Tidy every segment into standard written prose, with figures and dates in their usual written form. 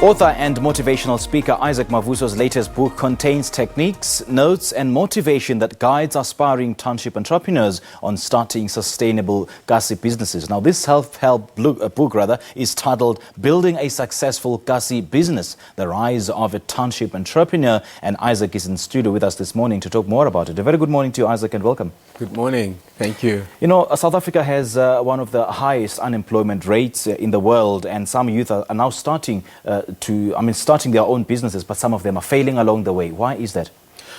Author and motivational speaker Isaac Mavuso's latest book contains techniques, notes and motivation that guides aspiring township entrepreneurs on starting sustainable Kasi businesses. Now, this self-help book is titled Building a Successful Kasi Business, The Rise of a Township Entrepreneur. And Isaac is in studio with us this morning to talk more about it. A very good morning to you, Isaac, and welcome. Good morning. Thank you. You know, South Africa has one of the highest unemployment rates in the world, and some youth are now starting their own businesses, but some of them are failing along the way. Why is that?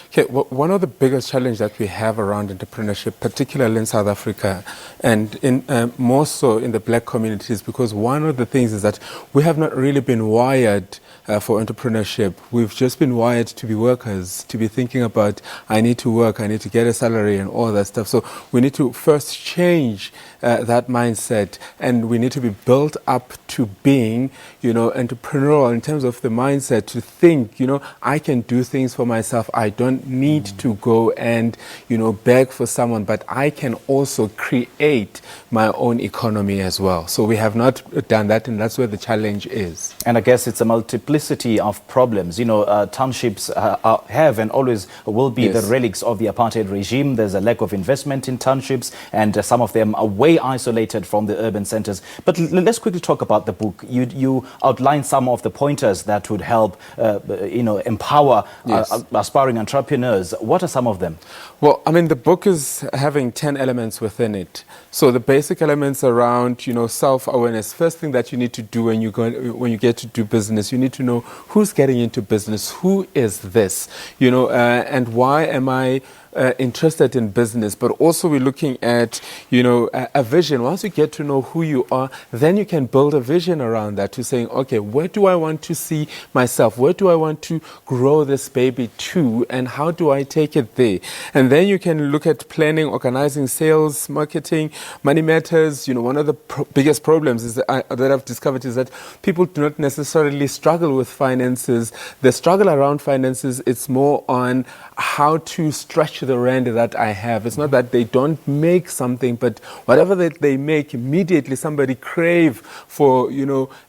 Okay, well, one of the biggest challenges that we have around entrepreneurship, particularly in South Africa and in more so in the black communities, because one of the things is that we have not really been wired for entrepreneurship. We've just been wired to be workers, to be thinking about, I need to work, I need to get a salary and all that stuff. So we need to first change that mindset, and we need to be built up to being, entrepreneurial in terms of the mindset to think, I can do things for myself. I don't need to go and, beg for someone, but I can also create my own economy as well. So we have not done that, and that's where the challenge is. And I guess it's a multiplicity of problems. Townships have and always will be the relics of the apartheid regime. There's a lack of investment in townships, and some of them are way isolated from the urban centers. But let's quickly talk about the book. You outline some of the pointers that would help, empower aspiring entrepreneurs. What are some of them? Well, the book is having 10 elements within it. So the basic elements around, self-awareness. First thing that you need to do when you get to do business, you need to know who's getting into business, who is this, and why am I interested in business. But also we're looking at, a vision. Once you get to know who you are, then you can build a vision around that to saying, okay, where do I want to see myself? Where do I want to grow this baby to? And how do I take it there? And then you can look at planning, organizing, sales, marketing, money matters. One of the biggest problems is that I've discovered is that people do not necessarily struggle with finances. The struggle around finances, it's more on how to stretch the rand that I have. It's not that they don't make something, but whatever that they make, immediately somebody crave for,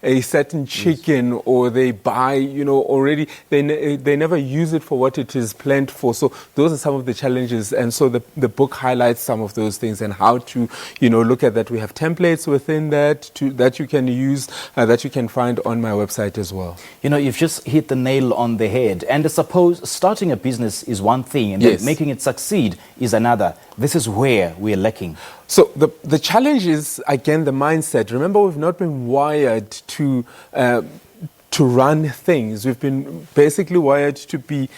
a certain chicken, or they buy, already, they never use it for what it is planned for. So those are some of the challenges. And so the book highlights some of those things and how to, look at that. We have templates within that that you can use, that you can find on my website as well. You've just hit the nail on the head. And I suppose starting a business is one thing, and then making it succeed is another. This is where we're lacking. So the challenge is, again, the mindset. Remember, we've not been wired to run things. We've been basically wired to be,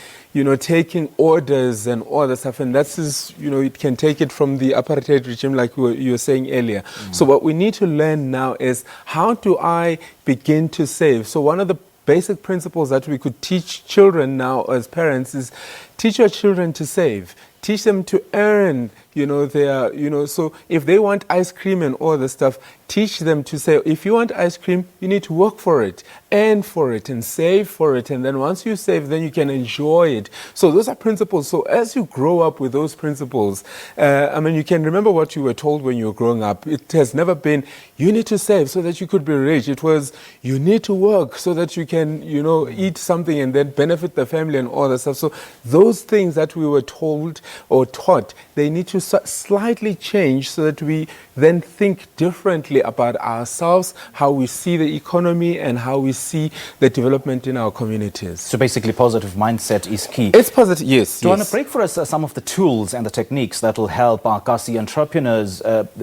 taking orders and all that stuff. And that's it can take it from the apartheid regime, like you were saying earlier. So what we need to learn now is, how do I begin to save? So one of the basic principles that we could teach children now as parents is, teach your children to save. Teach them to earn, so if they want ice cream and all this stuff, teach them to say, if you want ice cream, you need to work for it, earn for it, and save for it. And then once you save, then you can enjoy it. So those are principles. So as you grow up with those principles, you can remember what you were told when you were growing up. It has never been, you need to save so that you could be rich. It was, you need to work so that you can, eat something and then benefit the family and all that stuff. So those things that we were told or taught, they need to slightly change so that we then think differently about ourselves, how we see the economy, and how we see the development in our communities. So basically, positive mindset is key. It's positive, yes. Do you want to break for us some of the tools and the techniques that will help our Kasi entrepreneurs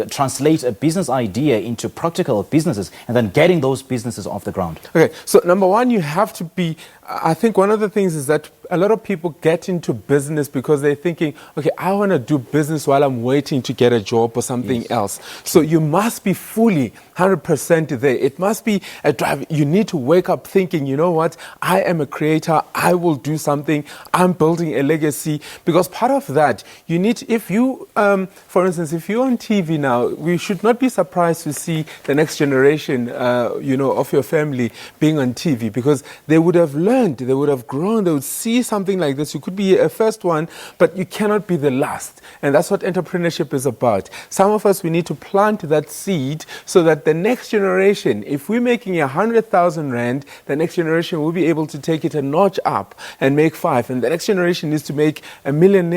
translate a business idea into practical businesses and then getting those businesses off the ground? Okay, so number one, you have to be, I think one of the things is that a lot of people get into business because they're thinking, okay, I want to do business while I'm waiting to get a job or something else. So you must be fully 100% there. It must be a drive. You need to wake up thinking, you know what, I am a creator. I will do something. I'm building a legacy. Because part of that, you need, if you, for instance, if you're on TV now, we should not be surprised to see the next generation, of your family being on TV, because they would have learned, they would have grown, they would see see something like this, you could be a first one, but you cannot be the last. And that's what entrepreneurship is about. Some of us, we need to plant that seed so that the next generation, if we're making 100,000 Rand, the next generation will be able to take it a notch up and make 5. And the next generation needs to make a million.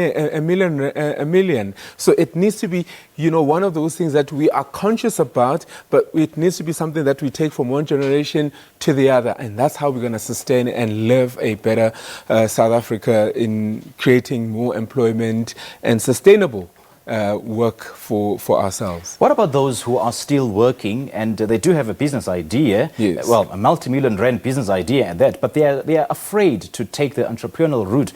So it needs to be, one of those things that we are conscious about, but it needs to be something that we take from one generation to the other. And that's how we're going to sustain and live a better South Africa in creating more employment and sustainable work for ourselves. What about those who are still working and they do have a business idea, Yes. well, a multi-million Rand business idea and that, but they are afraid to take the entrepreneurial route,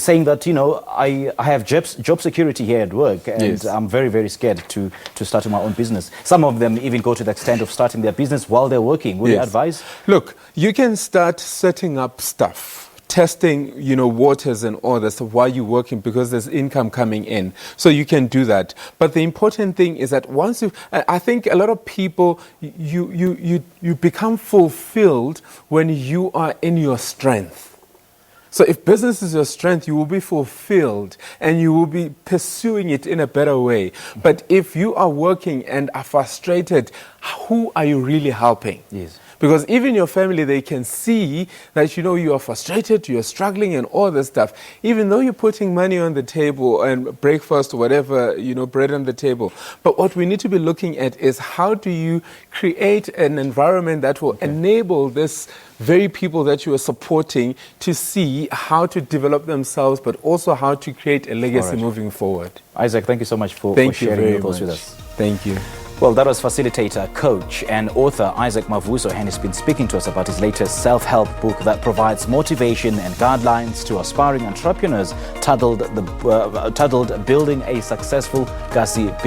saying that, I have job security here at work and Yes. I'm very, very scared to start my own business. Some of them even go to the extent of starting their business while they're working. Would you advise? Look, you can start setting up stuff. Testing, waters and all that stuff while you're working because there's income coming in. So you can do that. But the important thing is that once I think a lot of people, you become fulfilled when you are in your strength. So if business is your strength, you will be fulfilled and you will be pursuing it in a better way. But if you are working and are frustrated, who are you really helping? Yes. Because even your family, they can see that, you are frustrated, you're struggling and all this stuff. Even though you're putting money on the table and breakfast or whatever, bread on the table. But what we need to be looking at is how do you create an environment that will enable this very people that you are supporting to see how to develop themselves, but also how to create a legacy moving forward. Isaac, thank you so much for sharing your thoughts with us. Thank you. Well, that was facilitator, coach, and author Isaac Mavuso, and he's been speaking to us about his latest self-help book that provides motivation and guidelines to aspiring entrepreneurs titled Building a Successful Gussie Business.